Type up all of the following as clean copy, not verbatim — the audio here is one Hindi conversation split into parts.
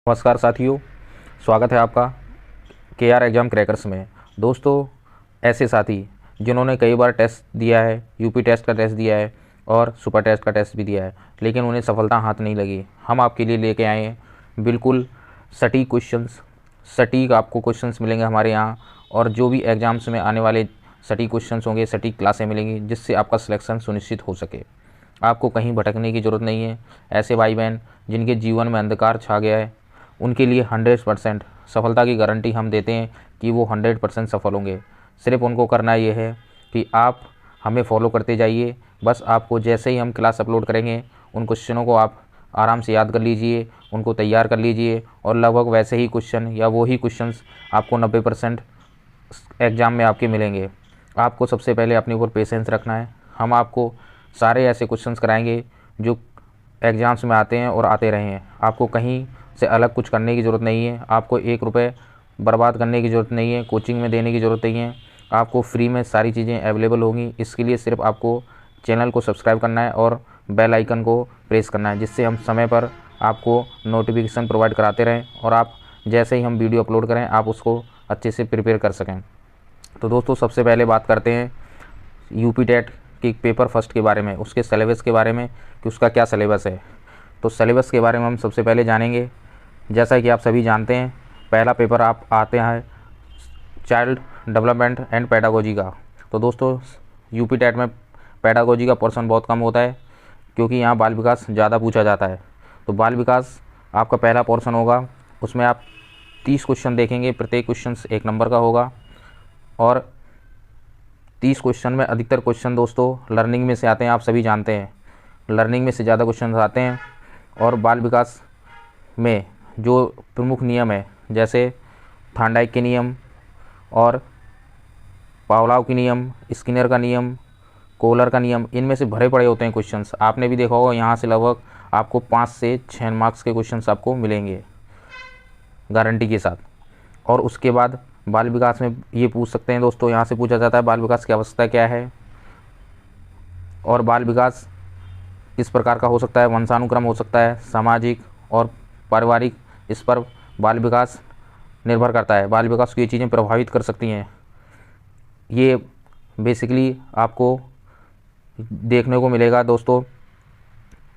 नमस्कार साथियों, स्वागत है आपका KR एग्ज़ाम क्रैकर्स में। दोस्तों, ऐसे साथी जिन्होंने कई बार टेस्ट दिया है, यूपी टेस्ट का टेस्ट दिया है और सुपर टेस्ट का टेस्ट भी दिया है, लेकिन उन्हें सफलता हाथ नहीं लगी, हम आपके लिए लेके आए हैं बिल्कुल सटीक क्वेश्चंस। सटीक आपको क्वेश्चंस मिलेंगे हमारे यहाँ, और जो भी एग्ज़ाम्स में आने वाले सटीक क्वेश्चंस होंगे, सटीक क्लासें मिलेंगी, जिससे आपका सिलेक्शन सुनिश्चित हो सके। आपको कहीं भटकने की ज़रूरत नहीं है। ऐसे भाई बहन जिनके जीवन में अंधकार छा गया है, उनके लिए 100% सफलता की गारंटी हम देते हैं कि वो 100% सफल होंगे। सिर्फ उनको करना ये है कि आप हमें फॉलो करते जाइए। बस आपको जैसे ही हम क्लास अपलोड करेंगे, उन क्वेश्चनों को आप आराम से याद कर लीजिए, उनको तैयार कर लीजिए, और लगभग वैसे ही क्वेश्चन या वो ही क्वेश्चंस आपको 90% एग्ज़ाम में आपके मिलेंगे। आपको सबसे पहले अपने ऊपर पेशेंस रखना है। हम आपको सारे ऐसे क्वेश्चंस कराएंगे जो एग्ज़ाम्स में आते हैं और आते रहे हैं। आपको कहीं से अलग कुछ करने की ज़रूरत नहीं है। आपको 1 रुपये बर्बाद करने की ज़रूरत नहीं है, कोचिंग में देने की ज़रूरत नहीं है। आपको फ्री में सारी चीज़ें अवेलेबल होंगी। इसके लिए सिर्फ आपको चैनल को सब्सक्राइब करना है और बेल आइकन को प्रेस करना है, जिससे हम समय पर आपको नोटिफिकेशन प्रोवाइड कराते रहें और आप जैसे ही हम वीडियो अपलोड करें, आप उसको अच्छे से प्रिपेयर कर सकें। तो दोस्तों, सबसे पहले बात करते हैं यूपी टेट के पेपर फर्स्ट के बारे में, उसके सिलेबस के बारे में कि उसका क्या सिलेबस है। तो सिलेबस के बारे में हम सबसे पहले जानेंगे। जैसा कि आप सभी जानते हैं, पहला पेपर आप आते हैं चाइल्ड डेवलपमेंट एंड पेडागोजी का। तो दोस्तों, यूपी टेट में पेडागोजी का पोर्शन बहुत कम होता है, क्योंकि यहाँ बाल विकास ज़्यादा पूछा जाता है। तो बाल विकास आपका पहला पोर्शन होगा। उसमें आप 30 क्वेश्चन देखेंगे, प्रत्येक क्वेश्चन 1 नंबर का होगा, और 30 क्वेश्चन में अधिकतर क्वेश्चन दोस्तों लर्निंग में से आते हैं। आप सभी जानते हैं, लर्निंग में से ज़्यादा क्वेश्चन आते हैं। और बाल विकास में जो प्रमुख नियम है, जैसे थांडाइक के नियम और पावलाव के नियम, स्किनर का नियम, कोहलर का नियम, इनमें से भरे पड़े होते हैं क्वेश्चंस। आपने भी देखा होगा, यहाँ से लगभग आपको 5 से 6 मार्क्स के क्वेश्चंस आपको मिलेंगे गारंटी के साथ। और उसके बाद बाल विकास में ये पूछ सकते हैं दोस्तों, यहाँ से पूछा जाता है बाल विकास की अवस्था क्या है, और बाल विकास किस प्रकार का हो सकता है। वंशानुक्रम हो सकता है, सामाजिक और पारिवारिक, इस पर बाल विकास निर्भर करता है। बाल विकास को ये चीज़ें प्रभावित कर सकती हैं। ये बेसिकली आपको देखने को मिलेगा दोस्तों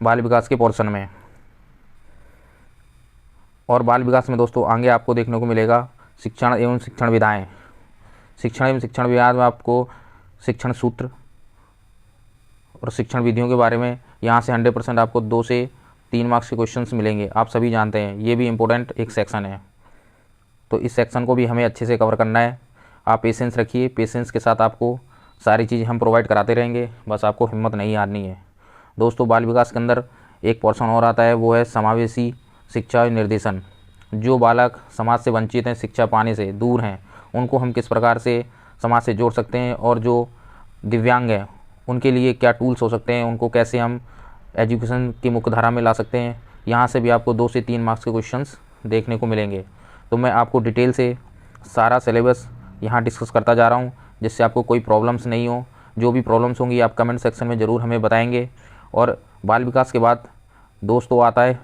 बाल विकास के पोर्शन में। और बाल विकास में दोस्तों आगे आपको देखने को मिलेगा शिक्षण एवं शिक्षण विधाएँ। शिक्षण एवं शिक्षण विधा में आपको शिक्षण सूत्र और शिक्षण विधियों के बारे में यहाँ से 100% आपको 2 से 3 मार्क्स के क्वेश्चंस मिलेंगे। आप सभी जानते हैं, ये भी इम्पोर्टेंट एक सेक्शन है। तो इस सेक्शन को भी हमें अच्छे से कवर करना है। आप पेशेंस रखिए, पेशेंस के साथ आपको सारी चीज़ें हम प्रोवाइड कराते रहेंगे, बस आपको हिम्मत नहीं हारनी है। दोस्तों, बाल विकास के अंदर एक पोर्शन और आता है, वो है समावेशी शिक्षा और निर्देशन। जो बालक समाज से वंचित हैं, शिक्षा पाने से दूर हैं, उनको हम किस प्रकार से समाज से जोड़ सकते हैं, और जो दिव्यांग हैं उनके लिए क्या टूल्स हो सकते हैं, उनको कैसे हम एजुकेशन की मुख्यधारा में ला सकते हैं। यहाँ से भी आपको 2 से 3 मार्क्स के क्वेश्चंस देखने को मिलेंगे। तो मैं आपको डिटेल से सारा सिलेबस यहाँ डिस्कस करता जा रहा हूँ, जिससे आपको कोई प्रॉब्लम्स नहीं हो। जो भी प्रॉब्लम्स होंगी आप कमेंट सेक्शन में ज़रूर हमें बताएंगे। और बाल विकास के बाद दोस्तों आता है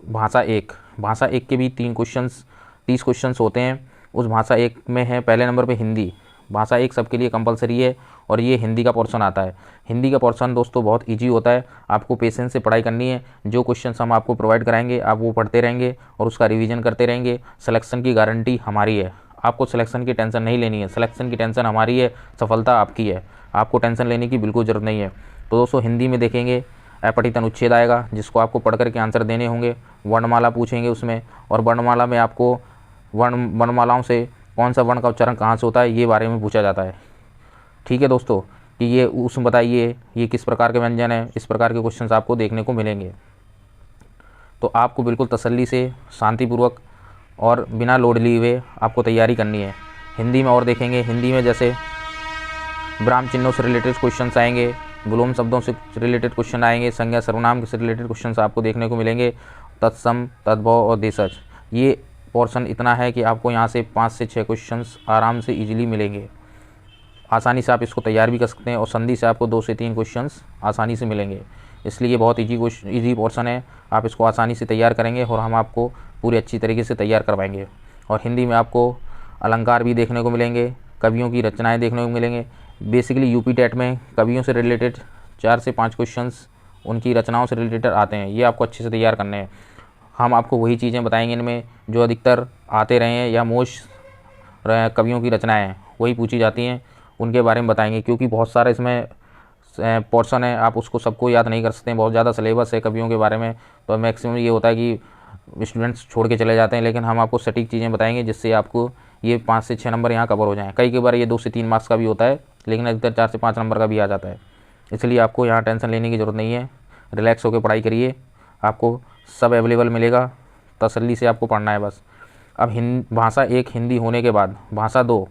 भाषा 1। भाषा 1 के भी 30 क्वेश्चंस होते हैं। उस भाषा 1 में है पहले नंबर पे हिंदी। भाषा 1 सबके लिए कंपलसरी है, और ये हिंदी का पोर्शन आता है। हिंदी का पोर्शन दोस्तों बहुत इजी होता है। आपको पेशेंस से पढ़ाई करनी है। जो क्वेश्चंस हम आपको प्रोवाइड कराएंगे, आप वो पढ़ते रहेंगे और उसका रिवीजन करते रहेंगे। सिलेक्शन की गारंटी हमारी है। आपको सिलेक्शन की टेंशन नहीं लेनी है, सिलेक्शन की टेंशन हमारी है, सफलता आपकी है। आपको टेंशन लेने की बिल्कुल ज़रूरत नहीं है। तो दोस्तों, हिंदी में देखेंगे अपठित अनुच्छेद आएगा, जिसको आपको पढ़ करके आंसर देने होंगे। वर्णमाला पूछेंगे उसमें, और वर्णमाला में आपको वर्णमालाओं से कौन सा वर्ण का उच्चारण कहाँ से होता है, ये बारे में पूछा जाता है। ठीक है दोस्तों, कि ये उसमें बताइए ये किस प्रकार के व्यंजन है। इस प्रकार के क्वेश्चंस आपको देखने को मिलेंगे। तो आपको बिल्कुल तसल्ली से, शांतिपूर्वक और बिना लोड लिए हुए आपको तैयारी करनी है। हिंदी में और देखेंगे, हिंदी में जैसे विराम चिन्हों से रिलेटेड क्वेश्चंस आएंगे, विलोम शब्दों से रिलेटेड क्वेश्चन आएंगे, संज्ञा सर्वनाम से रिलेटेड क्वेश्चंस आपको देखने को मिलेंगे, तत्सम, तद्भव और देशज। ये पोर्शन इतना है कि आपको यहाँ से 5 से 6 क्वेश्चंस आराम से इजीली मिलेंगे। आसानी से आप इसको तैयार भी कर सकते हैं, और संधि से आपको 2 से 3 क्वेश्चंस आसानी से मिलेंगे। इसलिए ये बहुत ईजी पोर्शन है। आप इसको आसानी से तैयार करेंगे और हम आपको पूरी अच्छी तरीके से तैयार करवाएंगे। और हिंदी में आपको अलंकार भी देखने को मिलेंगे, कवियों की रचनाएं देखने को मिलेंगे। बेसिकली यूपी टेट में कवियों से रिलेटेड 4 से 5 क्वेश्चंस उनकी रचनाओं से रिलेटेड आते हैं, ये आपको अच्छे से तैयार करने हैं। हम आपको वही चीज़ें बताएंगे इनमें जो अधिकतर आते रहे हैं या मोस्ट कवियों की रचनाएं हैं वही पूछी जाती हैं, उनके बारे में बताएंगे। क्योंकि बहुत सारा इसमें पोर्शन है, आप उसको सबको याद नहीं कर सकते हैं, बहुत ज़्यादा सिलेबस है कवियों के बारे में, तो मैक्सिमम ये होता है कि स्टूडेंट्स छोड़ के चले जाते हैं। लेकिन हम आपको सटीक चीज़ें बताएंगे जिससे आपको ये 5 से 6 नंबर यहाँ कवर हो जाएँ। कई बार ये 2 से 3 मार्क्स का भी होता है, लेकिन अधिकतर 4 से 5 नंबर का भी आ जाता है। इसलिए आपको यहाँ टेंशन लेने की ज़रूरत नहीं है, रिलैक्स होकर पढ़ाई करिए, आपको सब अवेलेबल मिलेगा, तसल्ली से आपको पढ़ना है बस। अब भाषा एक हिंदी होने के बाद भाषा दो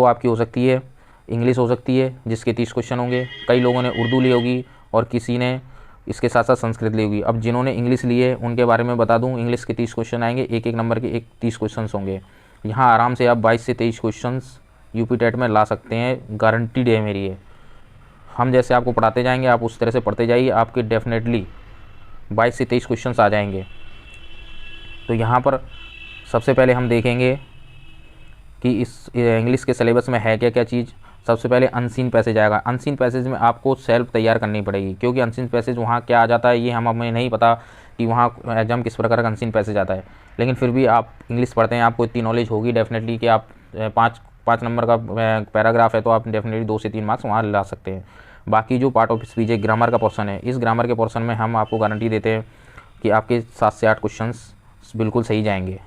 आपकी हो सकती है, इंग्लिश हो सकती है जिसके 30 क्वेश्चन होंगे। कई लोगों ने उर्दू ली होगी और किसी ने इसके साथ साथ संस्कृत ली होगी। अब जिन्होंने इंग्लिश ली है उनके बारे में बता दूं, इंग्लिश के 30 क्वेश्चन आएंगे, एक नंबर के 30 क्वेश्चन होंगे। यहाँ आराम से आप 22 से 23 क्वेश्चन यूपी टेट में ला सकते हैं, गारंटीड है मेरी ये। हम जैसे आपको पढ़ाते जाएंगे आप उस तरह से पढ़ते जाइए, आपके डेफिनेटली 22 से 23 क्वेश्चन आ जाएंगे। तो यहाँ पर सबसे पहले हम देखेंगे कि इस इंग्लिश के सिलेबस में है क्या क्या चीज़। सबसे पहले अनसीन पैसेज आएगा। अनसीन पैसेज में आपको सेल्फ तैयार करनी पड़ेगी, क्योंकि अनसीन पैसेज वहाँ क्या आ जाता है ये हमें नहीं पता कि वहाँ एग्जाम किस प्रकार का अनसीन पैसेज आता है। लेकिन फिर भी आप इंग्लिश पढ़ते हैं, आपको इतनी नॉलेज होगी डेफिनेटली कि आप 5 नंबर का पैराग्राफ है तो आप डेफिनेटली 2 से 3 मार्क्स वहाँ ला सकते हैं। बाकी जो पार्ट ऑफ स्पीच है, ग्रामर का पोर्शन है, इस ग्रामर के पोर्शन में हम आपको गारंटी देते हैं कि आपके 7 से 8 क्वेश्चन बिल्कुल सही जाएंगे,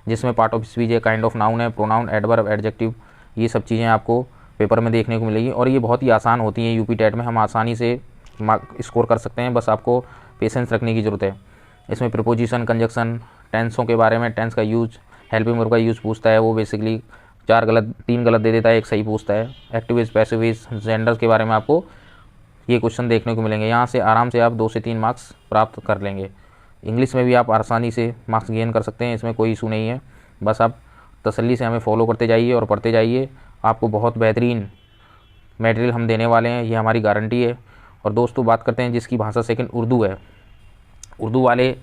जिसमें पार्ट ऑफ स्पीच है, काइंड ऑफ नाउन है, प्रोनाउन, एडवर्ब, एडजेक्टिव, ये सब चीज़ें आपको पेपर में देखने को मिलेगी। और ये बहुत ही आसान होती हैं यूपी टेट में, हम आसानी से मार्क स्कोर कर सकते हैं, बस आपको पेशेंस रखने की ज़रूरत है। इसमें प्रीपोजिशन, कंजक्शन, टेंसों के बारे में, टेंस का यूज, हेल्पिंग वर्ब का यूज़ पूछता है, वो बेसिकली 3 गलत दे देता है, 1 सही पूछता है। Active is, passive is, gender के बारे में आपको ये क्वेश्चन देखने को मिलेंगे। यहाँ से आराम से आप 2 से 3 मार्क्स प्राप्त कर लेंगे। इंग्लिश में भी आप आसानी से मार्क्स गेन कर सकते हैं, इसमें कोई इशू नहीं है। बस आप तसल्ली से हमें फॉलो करते जाइए और पढ़ते जाइए, आपको बहुत बेहतरीन मटेरियल हम देने वाले हैं, ये हमारी गारंटी है। और दोस्तों बात करते हैं जिसकी भाषा सेकंड उर्दू है, उर्दू वाले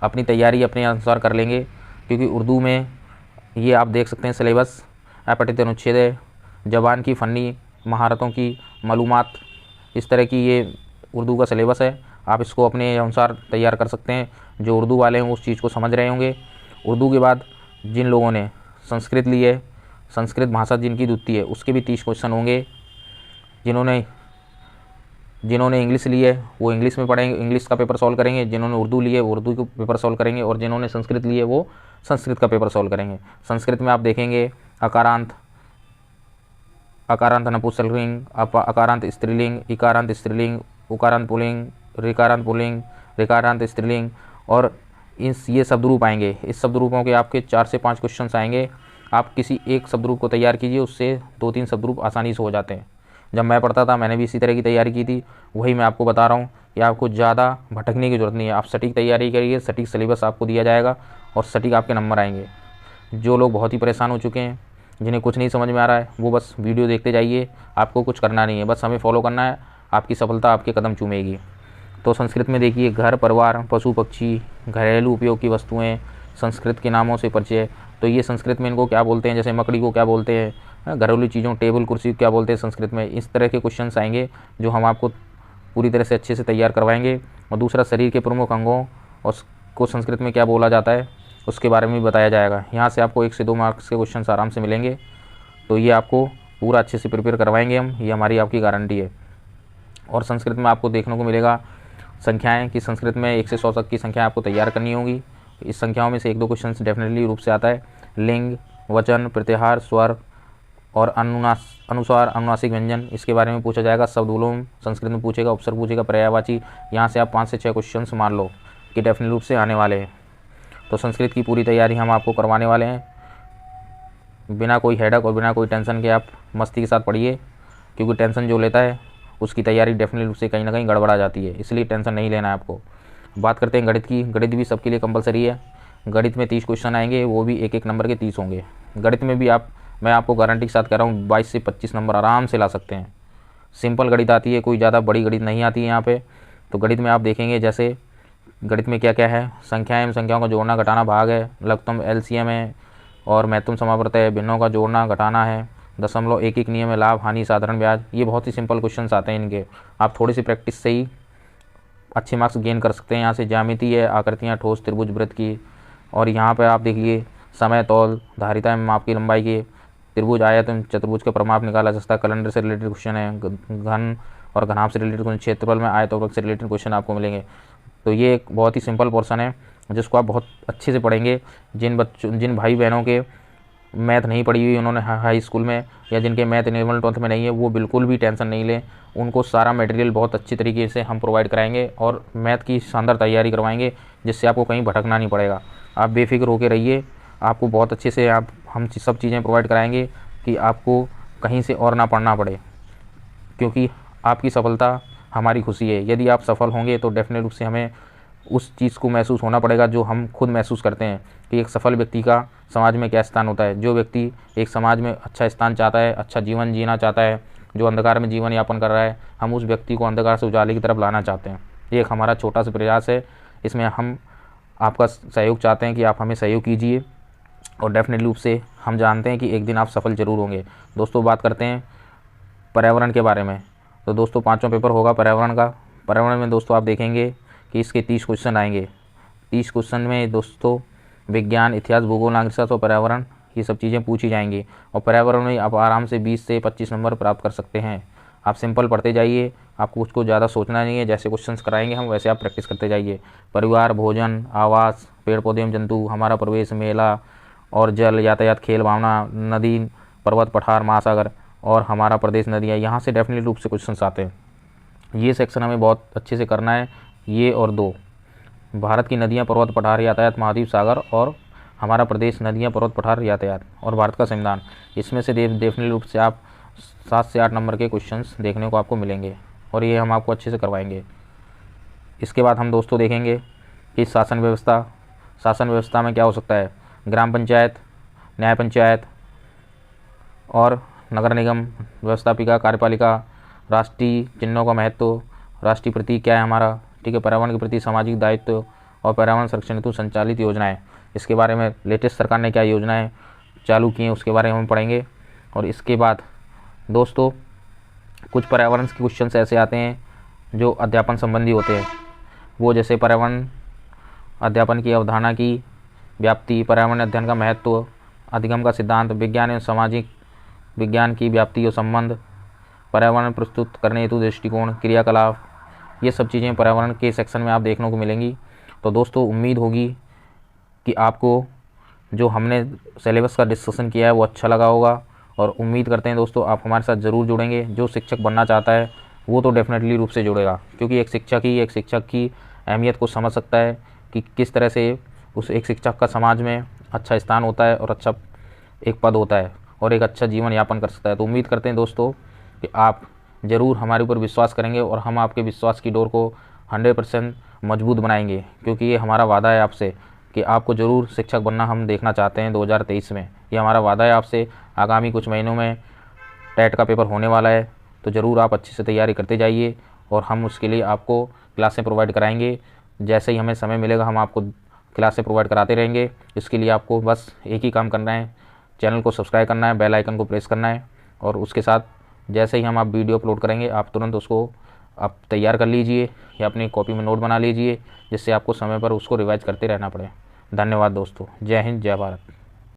अपनी तैयारी अपने अनुसार कर लेंगे, क्योंकि उर्दू में ये आप देख सकते हैं सिलेबस अपठित अनुच्छेद है, ज़बान की फ़न्नी महारतों की मालूमात, इस तरह की ये उर्दू का सिलेबस है। आप इसको अपने अनुसार तैयार कर सकते हैं। जो उर्दू वाले हैं उस चीज़ को समझ रहे होंगे। उर्दू के बाद जिन लोगों ने संस्कृत ली है, संस्कृत भाषा जिनकी द्वितीय है, उसके भी 30 क्वेश्चन होंगे। जिन्होंने इंग्लिश ली है वो इंग्लिश में पढ़ेंगे, इंग्लिश का पेपर सॉल्व करेंगे। जिन्होंने उर्दू ली है वो उर्दू का पेपर सॉल्व करेंगे, और जिन्होंने संस्कृत ली है वो संस्कृत का पेपर सॉल्व करेंगे। संस्कृत में आप देखेंगे अकारांत नपुंसकलिंग, अकारांत स्त्रीलिंग, इकारांत स्त्रीलिंग, उकारांत पुल्लिंग, ऋकारांत पुल्लिंग, ऋकारांत स्त्रीलिंग, और ये शब्द रूप आएंगे। इस शब्द रूपों के आपके 4 से 5 क्वेश्चन आएंगे। आप किसी एक शब्द रूप को तैयार कीजिए, उससे 2-3 शब्द रूप आसानी से हो जाते हैं। जब मैं पढ़ता था मैंने भी इसी तरह की तैयारी की थी, वही मैं आपको बता रहा हूँ कि आपको ज़्यादा भटकने की ज़रूरत नहीं है। आप सटीक तैयारी करिए, सटीक सिलेबस आपको दिया जाएगा और सटीक आपके नंबर आएंगे। जो लोग बहुत ही परेशान हो चुके हैं, जिन्हें कुछ नहीं समझ में आ रहा है, वो बस वीडियो देखते जाइए, आपको कुछ करना नहीं है, बस हमें फॉलो करना है, आपकी सफलता आपके कदम चूमेगी। तो संस्कृत में देखिए घर, परिवार, पशु पक्षी, घरेलू उपयोग की वस्तुएं, संस्कृत के नामों से परिचय। तो ये संस्कृत में इनको क्या बोलते हैं, जैसे मकड़ी को क्या बोलते हैं, घरेलू चीज़ों, टेबल कुर्सी क्या बोलते हैं संस्कृत में। इस तरह के क्वेश्चन आएंगे जो हम आपको पूरी तरह से अच्छे से तैयार करवाएंगे। और दूसरा, शरीर के प्रमुख अंगों और को संस्कृत में क्या बोला जाता है उसके बारे में भी बताया जाएगा। यहाँ से आपको 1 से 2 मार्क्स के क्वेश्चन आराम से मिलेंगे। तो ये आपको पूरा अच्छे से प्रिपेयर करवाएंगे हम, ये हमारी आपकी गारंटी है। और संस्कृत में आपको देखने को मिलेगा संख्याएं, कि संस्कृत में 1 से 100 तक की संख्या आपको तैयार करनी होगी। इस संख्याओं में से 1-2 क्वेश्चन डेफिनेटली रूप से आता है। लिंग, वचन, प्रत्याहार, स्वर और अनुस्वार, अनुनासिक व्यंजन, इसके बारे में पूछा जाएगा। शब्द विलोम संस्कृत में पूछेगा, उपसर्ग पूछेगा, पर्यायवाची। यहाँ से आप 5 से 6 क्वेश्चन मान लो कि डेफिनेट रूप से आने वाले हैं। तो संस्कृत की पूरी तैयारी हम आपको करवाने वाले हैं, बिना कोई हेडक और बिना कोई टेंशन के आप मस्ती के साथ पढ़िए, क्योंकि टेंशन जो लेता है उसकी तैयारी डेफिनेट रूप से कहीं ना कहीं गड़बड़ा जाती है, इसलिए टेंशन नहीं लेना है आपको। बात करते हैं गणित की। गणित भी सबके लिए कंपलसरी है। गणित में 30 क्वेश्चन आएंगे, वो भी 1-1 नंबर के 30 होंगे। गणित में भी मैं आपको गारंटी के साथ कह रहा हूँ 22 से 25 नंबर आराम से ला सकते हैं। सिंपल गणित आती है, कोई ज़्यादा बड़ी गणित नहीं आती है यहाँ पे। तो गणित में आप देखेंगे जैसे गणित में क्या क्या है, संख्याएं एवं संख्याओं का जोड़ना घटाना भाग है, लघुत्तम एलसीएम है और महत्तम समावर्त है, भिन्नों का जोड़ना घटाना है, दशमलव एक एक नियम है, लाभ हानि साधारण ब्याज। ये बहुत ही सिंपल क्वेश्चंस आते हैं इनके, आप थोड़ी सी प्रैक्टिस से ही अच्छे मार्क्स गेन कर सकते हैं। यहाँ से ज्यामिति है, आकृतियाँ ठोस त्रिभुज वृत्त की, और यहाँ पर आप देखिए समय तौल धारिता एवं माप की लंबाई के, त्रिभुज आयत एवं चतुर्भुज का प्रमाप निकाला जा सकता है। कैलेंडर से रिलेटेड क्वेश्चन है, घन और घनाभ से रिलेटेड क्वेश्चन, क्षेत्रफल में आयत और वृत्त से रिलेटेड क्वेश्चन आपको मिलेंगे। तो ये एक बहुत ही सिंपल पोर्शन है जिसको आप बहुत अच्छे से पढ़ेंगे। जिन भाई बहनों के मैथ नहीं पढ़ी हुई उन्होंने हाई स्कूल में, या जिनके मैथ 11 12th में नहीं है, वो बिल्कुल भी टेंशन नहीं लें। उनको सारा मटेरियल बहुत अच्छी तरीके से हम प्रोवाइड कराएंगे और मैथ की शानदार तैयारी करवाएंगे, जिससे आपको कहीं भटकना नहीं पड़ेगा। आप बेफिक्र होकर रहिए, आपको बहुत अच्छे से हम सब चीज़ें प्रोवाइड कराएंगे कि आपको कहीं से और ना पढ़ना पड़े, क्योंकि आपकी सफलता हमारी खुशी है। यदि आप सफल होंगे तो डेफिनेट रूप से हमें उस चीज़ को महसूस होना पड़ेगा जो हम खुद महसूस करते हैं कि एक सफल व्यक्ति का समाज में क्या स्थान होता है। जो व्यक्ति एक समाज में अच्छा स्थान चाहता है, अच्छा जीवन जीना चाहता है, जो अंधकार में जीवन यापन कर रहा है, हम उस व्यक्ति को अंधकार से उजाले की तरफ लाना चाहते हैं। ये एक हमारा छोटा सा प्रयास है, इसमें हम आपका सहयोग चाहते हैं कि आप हमें सहयोग कीजिए, और डेफिनेटली रूप से हम जानते हैं कि एक दिन आप सफल जरूर होंगे। दोस्तों, बात करते हैं पर्यावरण के बारे में। तो दोस्तों, 5वां पेपर होगा पर्यावरण का। पर्यावरण में दोस्तों आप देखेंगे कि इसके 30 क्वेश्चन आएंगे। 30 क्वेश्चन में दोस्तों विज्ञान, इतिहास, भूगोल, नागरिक शास्त्र और पर्यावरण, ये सब चीज़ें पूछी जाएंगी। और पर्यावरण में आप आराम से 20 से 25 नंबर प्राप्त कर सकते हैं। आप सिंपल पढ़ते जाइए, आपको उसको ज़्यादा सोचना नहीं है। जैसे क्वेश्चंस कराएंगे हम वैसे आप प्रैक्टिस करते जाइए। परिवार, भोजन, आवास, पेड़ पौधे एवं जंतु, हमारा प्रवेश, मेला और जल, यातायात, खेल भावना, नदी, पर्वत, पठार, महासागर और हमारा प्रदेश, नदियाँ, यहाँ से डेफिनेटली रूप से क्वेश्चंस आते हैं। ये सेक्शन हमें बहुत अच्छे से करना है। ये और 2, भारत की नदियाँ, पर्वत, पठार, यातायात, महाद्वीप, सागर और हमारा प्रदेश, नदियाँ, पर्वत, पठार, यातायात और भारत का संविधान। इसमें से डेफिनेटली रूप से आप 7 से 8 नंबर के क्वेश्चंस देखने को आपको मिलेंगे, और ये हम आपको अच्छे से करवाएंगे। इसके बाद हम दोस्तों देखेंगे कि शासन व्यवस्था में क्या हो सकता है। ग्राम पंचायत, न्याय पंचायत और नगर निगम, व्यवस्थापिका, कार्यपालिका, राष्ट्रीय चिन्हों का महत्व, राष्ट्रीय प्रतीक क्या है हमारा, ठीक है, पर्यावरण के प्रति सामाजिक दायित्व और पर्यावरण संरक्षण हेतु संचालित योजनाएं, इसके बारे में लेटेस्ट सरकार ने क्या योजनाएं चालू की हैं उसके बारे में हम पढ़ेंगे। और इसके बाद दोस्तों कुछ पर्यावरण के क्वेश्चन ऐसे आते हैं जो अध्यापन संबंधी होते हैं, वो जैसे पर्यावरण अध्यापन की अवधारणा की व्याप्ति, पर्यावरण अध्ययन का महत्व, अधिगम का सिद्धांत, विज्ञान एवं सामाजिक विज्ञान की व्याप्ति और संबंध, पर्यावरण प्रस्तुत करने हेतु दृष्टिकोण, क्रियाकलाप, ये सब चीज़ें पर्यावरण के सेक्शन में आप देखने को मिलेंगी। तो दोस्तों उम्मीद होगी कि आपको जो हमने सिलेबस का डिस्कशन किया है वो अच्छा लगा होगा, और उम्मीद करते हैं दोस्तों आप हमारे साथ ज़रूर जुड़ेंगे। जो शिक्षक बनना चाहता है वो तो डेफिनेटली रूप से जुड़ेगा, क्योंकि एक शिक्षक की अहमियत को समझ सकता है कि किस तरह से उस एक शिक्षक का समाज में अच्छा स्थान होता है और अच्छा एक पद होता है और एक अच्छा जीवन यापन कर सकता है। तो उम्मीद करते हैं दोस्तों कि आप ज़रूर हमारे ऊपर विश्वास करेंगे और हम आपके विश्वास की डोर को 100% मजबूत बनाएंगे, क्योंकि ये हमारा वादा है आपसे कि आपको ज़रूर शिक्षक बनना हम देखना चाहते हैं 2023 में। ये हमारा वादा है आपसे। आगामी कुछ महीनों में टेट का पेपर होने वाला है, तो ज़रूर आप अच्छे से तैयारी करते जाइए और हम उसके लिए आपको क्लासें प्रोवाइड कराएंगे। जैसे ही हमें समय मिलेगा हम आपको क्लासें प्रोवाइड कराते रहेंगे। इसके लिए आपको बस एक ही काम करना है, चैनल को सब्सक्राइब करना है, बेल आइकन को प्रेस करना है, और उसके साथ जैसे ही हम आप वीडियो अपलोड करेंगे आप तुरंत उसको आप तैयार कर लीजिए या अपनी कॉपी में नोट बना लीजिए, जिससे आपको समय पर उसको रिवाइज करते रहना पड़े। धन्यवाद दोस्तों। जय हिंद, जय भारत।